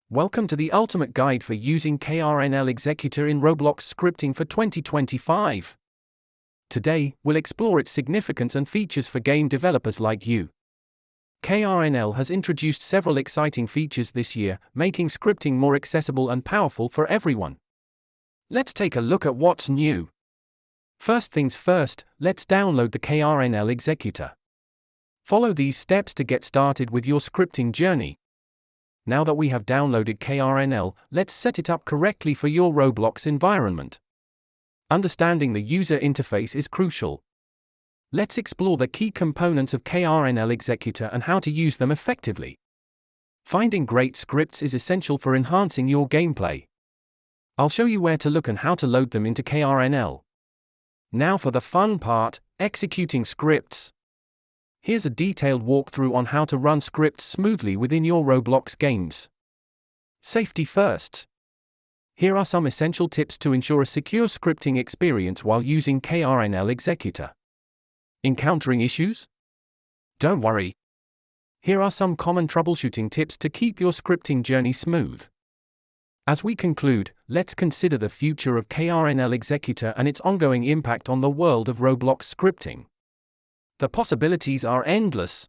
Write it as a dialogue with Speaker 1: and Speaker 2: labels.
Speaker 1: Welcome to the ultimate guide for using KRNL Executor in Roblox scripting for 2025. Today, we'll explore its significance and features for game developers like you. KRNL has introduced several exciting features this year, making scripting more accessible and powerful for everyone. Let's take a look at what's new. First things first, let's download the KRNL Executor. Follow these steps to get started with your scripting journey. Now that we have downloaded KRNL, let's set it up correctly for your Roblox environment. Understanding the user interface is crucial. Let's explore the key components of KRNL Executor and how to use them effectively. Finding great scripts is essential for enhancing your gameplay. I'll show you where to look and how to load them into KRNL. Now for the fun part, executing scripts. Here's a detailed walkthrough on how to run scripts smoothly within your Roblox games. Safety first. Here are some essential tips to ensure a secure scripting experience while using KRNL Executor. Encountering issues? Don't worry. Here are some common troubleshooting tips to keep your scripting journey smooth. As we conclude, let's consider the future of KRNL Executor and its ongoing impact on the world of Roblox scripting. The possibilities are endless.